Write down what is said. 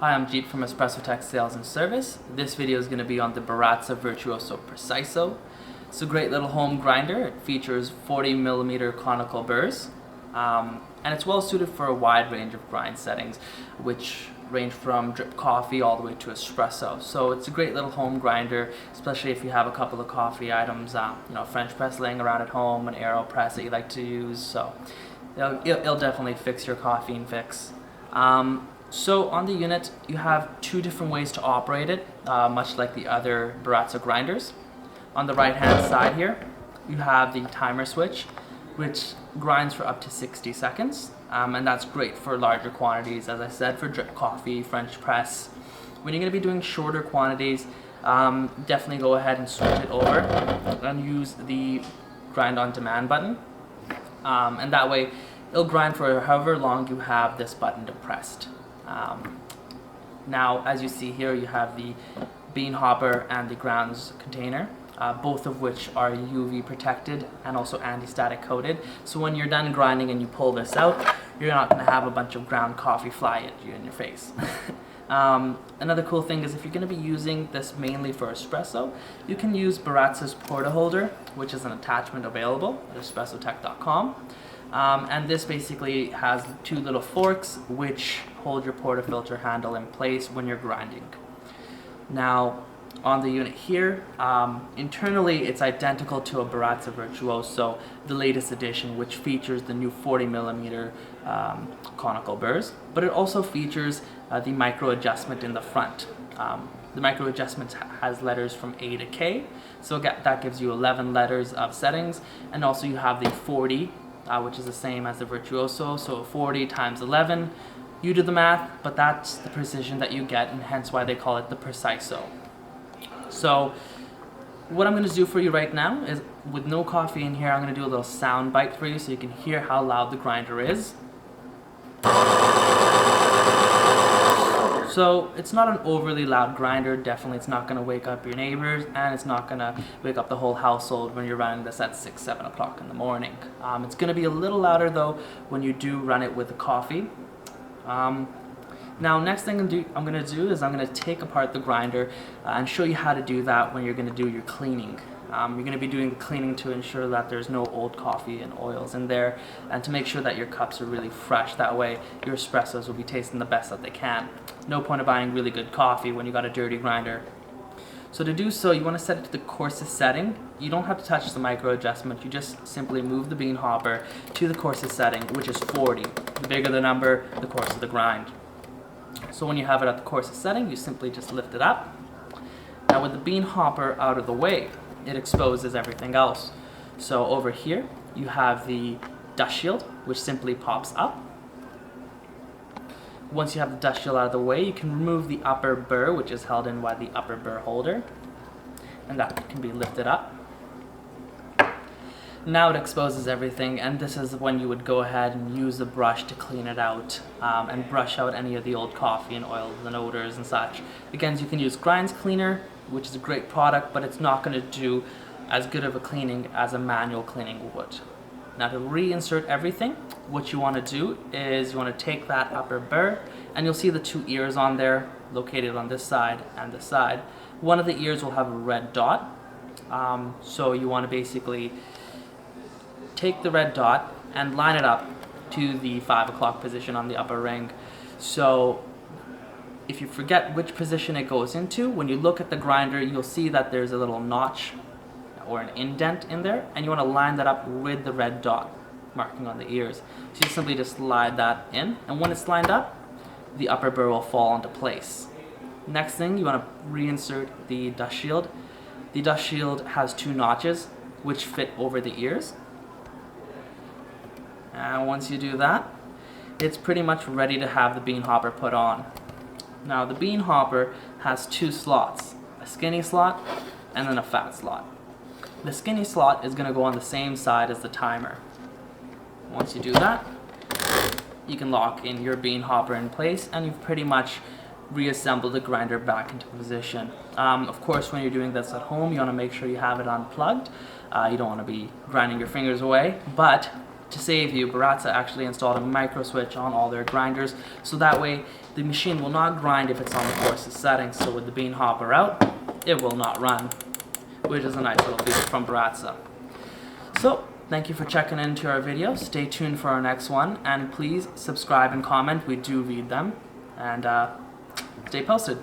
Hi, I'm Jeet from Espressotec Sales and Service. This video is going to be on the Baratza Virtuoso Preciso. It's a great little home grinder. It features 40mm conical burrs, and it's well suited for a wide range of grind settings, which range from drip coffee all the way to espresso. So it's a great little home grinder, especially if you have a couple of coffee items, French press laying around at home, an AeroPress that you like to use. So it'll definitely fix your caffeine fix. So on the unit, you have two different ways to operate it, much like the other Baratza grinders. On the right hand side here, you have the timer switch, which grinds for up to 60 seconds. And that's great for larger quantities, as I said, for drip coffee, French press. When you're going to be doing shorter quantities, definitely go ahead and switch it over and use the grind on demand button. And that way, it'll grind for however long you have this button depressed. Now, as you see here, you have the bean hopper and the grounds container, both of which are UV protected and also anti-static coated. So when you're done grinding and you pull this out, you're not going to have a bunch of ground coffee fly at you in your face. Another cool thing is if you're going to be using this mainly for espresso, you can use Baratza's porta holder, which is an attachment available at espressotec.com. And this basically has two little forks which hold your portafilter handle in place when you're grinding. Now, on the unit here, internally it's identical to a Baratza Virtuoso, the latest edition, which features the new 40mm conical burrs, but it also features the micro adjustment in the front. The micro adjustment has letters from A to K, so that gives you 11 letters of settings, and also you have the 40, which is the same as the Virtuoso, so 40 times 11. You do the math, but that's the precision that you get, and hence why they call it the Preciso. So what I'm going to do for you right now is, with no coffee in here, I'm going to do a little sound bite for you so you can hear how loud the grinder is. So it's not an overly loud grinder. Definitely it's not going to wake up your neighbors, and it's not going to wake up the whole household when you're running this at 6, 7 o'clock in the morning. It's going to be a little louder though when you do run it with the coffee. Now, next thing I'm going to do is I'm going to take apart the grinder and show you how to do that when you're going to do your cleaning. You're going to be doing the cleaning to ensure that there's no old coffee and oils in there, and to make sure that your cups are really fresh. That way your espressos will be tasting the best that they can. No point of buying really good coffee when you got a dirty grinder. So to do so, you want to set it to the coarsest setting. You don't have to touch the micro adjustment. You just simply move the bean hopper to the coarsest setting, which is 40. The bigger the number, the coarser the grind. So when you have it at the coarsest setting, you simply just lift it up. Now with the bean hopper out of the way, it exposes everything else. So over here, you have the dust shield, which simply pops up. Once you have the dust shield out of the way, you can remove the upper burr, which is held in by the upper burr holder, and that can be lifted up. Now it exposes everything, and this is when you would go ahead and use a brush to clean it out and brush out any of the old coffee and oils and odors and such. Again, you can use Grinds Cleaner, which is a great product, but it's not going to do as good of a cleaning as a manual cleaning would. Now to reinsert everything, what you want to do is you want to take that upper burr, and you'll see the two ears on there located on this side and this side. One of the ears will have a red dot, so you want to basically take the red dot and line it up to the 5 o'clock position on the upper ring. So if you forget which position it goes into, when you look at the grinder, you'll see that there's a little notch or an indent in there, and you want to line that up with the red dot marking on the ears. So you simply just slide that in, and when it's lined up, the upper burr will fall into place. Next thing, you want to reinsert the dust shield. The dust shield has two notches which fit over the ears. And once you do that, it's pretty much ready to have the bean hopper put on. Now the bean hopper has two slots, a skinny slot and then a fat slot. The skinny slot is going to go on the same side as the timer. Once you do that, you can lock in your bean hopper in place, and you've pretty much reassembled the grinder back into position. Of course, when you're doing this at home, you want to make sure you have it unplugged. You don't want to be grinding your fingers away, but To save you, Baratza actually installed a micro switch on all their grinders, so that way the machine will not grind if it's on the coarsest setting. So with the bean hopper out, it will not run, which is a nice little feature from Baratza. So thank you for checking into our video. Stay tuned for our next one, and please subscribe and comment. We do read them, and stay posted.